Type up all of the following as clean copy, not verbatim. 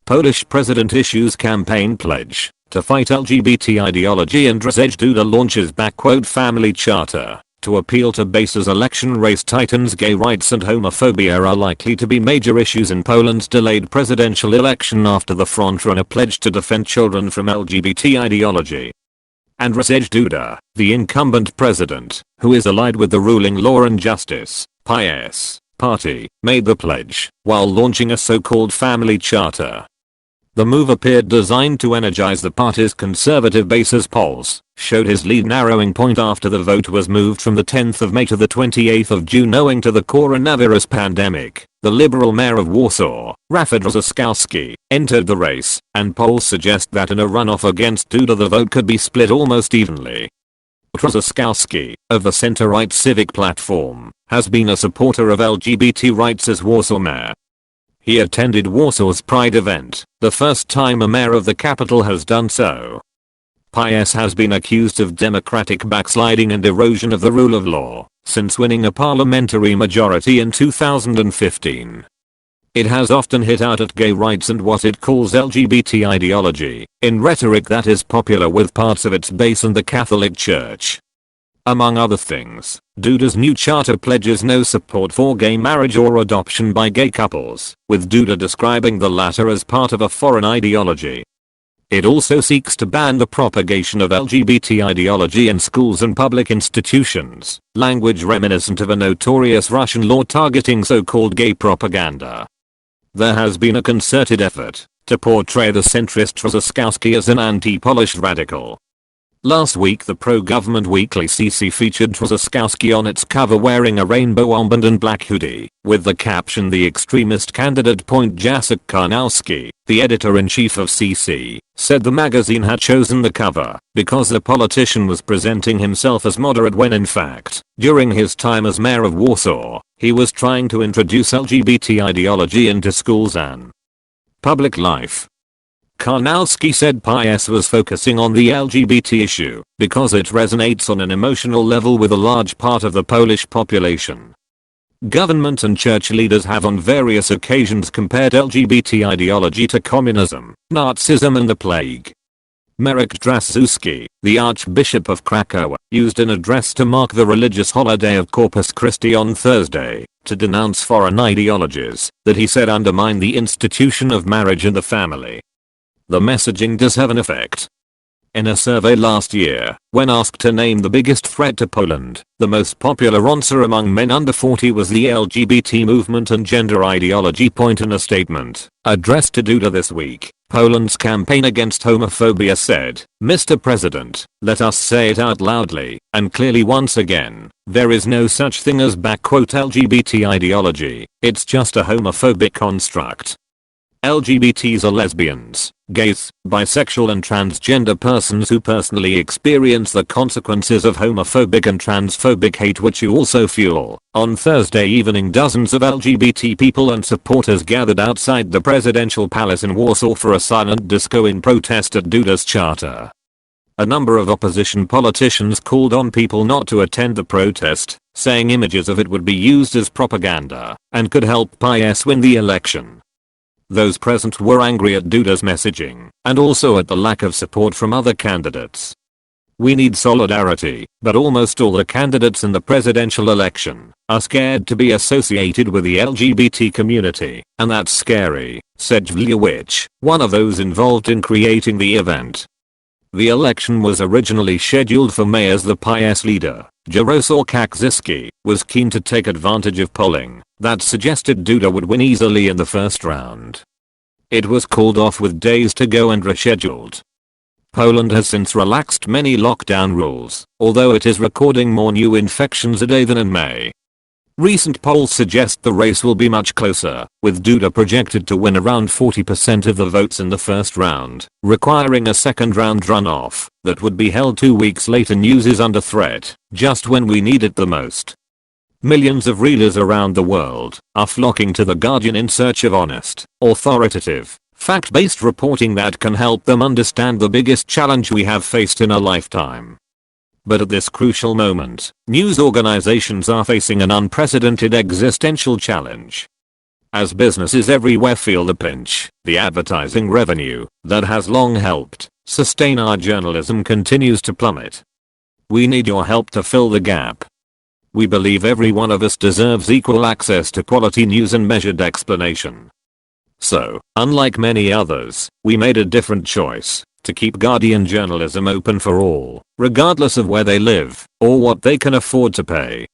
Polish president issues campaign pledge to fight LGBT ideology and Andrzej Duda launches "family charter" to appeal to base's election race tightens. Gay rights and homophobia are likely to be major issues in Poland's delayed presidential election after the frontrunner pledged to defend children from LGBT ideology. Andrzej Duda, the incumbent president, who is allied with the ruling Law and Justice (PiS) party, made the pledge while launching a so-called family charter. The move appeared designed to energize the party's conservative base as polls showed his lead narrowing point after the vote was moved from the 10th of May to the 28th of June owing to the coronavirus pandemic. The liberal mayor of Warsaw, Rafał Trzaskowski, entered the race, and polls suggest that in a runoff against Duda the vote could be split almost evenly. Trzaskowski, of the center-right Civic Platform, has been a supporter of LGBT rights as Warsaw mayor. He attended Warsaw's Pride event, the first time a mayor of the capital has done so. PiS has been accused of democratic backsliding and erosion of the rule of law since winning a parliamentary majority in 2015. It has often hit out at gay rights and what it calls LGBT ideology, in rhetoric that is popular with parts of its base and the Catholic Church. Among other things, Duda's new charter pledges no support for gay marriage or adoption by gay couples, with Duda describing the latter as part of a foreign ideology. It also seeks to ban the propagation of LGBT ideology in schools and public institutions, language reminiscent of a notorious Russian law targeting so-called gay propaganda. There has been a concerted effort to portray the centrist Trzaskowski as an anti-Polish radical. Last week the pro-government weekly CC featured Trzaskowski on its cover wearing a rainbow armband and black hoodie, with the caption "The extremist candidate." Jacek Karnowski, the editor-in-chief of CC, said the magazine had chosen the cover because the politician was presenting himself as moderate when in fact, during his time as mayor of Warsaw, he was trying to introduce LGBT ideology into schools and public life. Karnowski said PiS was focusing on the LGBT issue because it resonates on an emotional level with a large part of the Polish population. Government and church leaders have on various occasions compared LGBT ideology to communism, Nazism and the plague. Marek Drasuski, the Archbishop of Krakow, used an address to mark the religious holiday of Corpus Christi on Thursday to denounce foreign ideologies that he said undermine the institution of marriage and the family. The messaging does have an effect. In a survey last year, when asked to name the biggest threat to Poland, the most popular answer among men under 40 was the LGBT movement and gender ideology. In a statement addressed to Duda this week, Poland's campaign against homophobia said, "Mr. President, let us say it out loudly and clearly once again, there is no such thing as LGBT ideology, it's just a homophobic construct. LGBTs are lesbians, gays, bisexual and transgender persons who personally experience the consequences of homophobic and transphobic hate which you also fuel." On Thursday evening dozens of LGBT people and supporters gathered outside the presidential palace in Warsaw for a silent disco in protest at Duda's charter. A number of opposition politicians called on people not to attend the protest, saying images of it would be used as propaganda and could help PiS win the election. Those present were angry at Duda's messaging and also at the lack of support from other candidates. "We need solidarity, but almost all the candidates in the presidential election are scared to be associated with the LGBT community, and that's scary," said Wliewicz, one of those involved in creating the event. The election was originally scheduled for May as the PiS leader, Jarosław Kaczyński, was keen to take advantage of polling that suggested Duda would win easily in the first round. It was called off with days to go and rescheduled. Poland has since relaxed many lockdown rules, although it is recording more new infections a day than in May. Recent polls suggest the race will be much closer, with Duda projected to win around 40% of the votes in the first round, requiring a second round runoff that would be held 2 weeks later. News is under threat, just when we need it the most. Millions of readers around the world are flocking to The Guardian in search of honest, authoritative, fact-based reporting that can help them understand the biggest challenge we have faced in a lifetime. But at this crucial moment, news organizations are facing an unprecedented existential challenge. As businesses everywhere feel the pinch, the advertising revenue that has long helped sustain our journalism continues to plummet. We need your help to fill the gap. We believe every one of us deserves equal access to quality news and measured explanation. So, unlike many others, we made a different choice to keep Guardian journalism open for all, regardless of where they live or what they can afford to pay.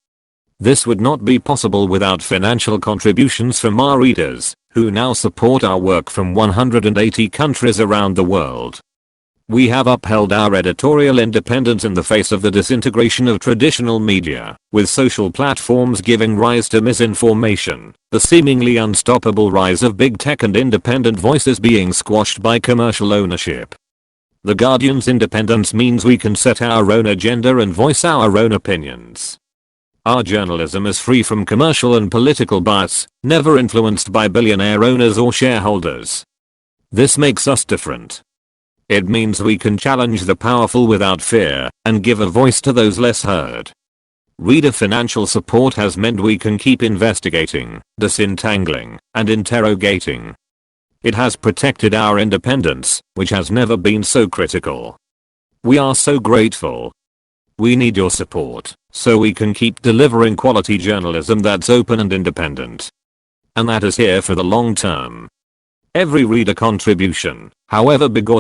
This would not be possible without financial contributions from our readers, who now support our work from 180 countries around the world. We have upheld our editorial independence in the face of the disintegration of traditional media, with social platforms giving rise to misinformation, the seemingly unstoppable rise of big tech and independent voices being squashed by commercial ownership. The Guardian's independence means we can set our own agenda and voice our own opinions. Our journalism is free from commercial and political bias, never influenced by billionaire owners or shareholders. This makes us different. It means we can challenge the powerful without fear and give a voice to those less heard. Reader financial support has meant we can keep investigating, disentangling, and interrogating. It has protected our independence, which has never been so critical. We are so grateful. We need your support so we can keep delivering quality journalism that's open and independent. And that is here for the long term. Every reader contribution, however big or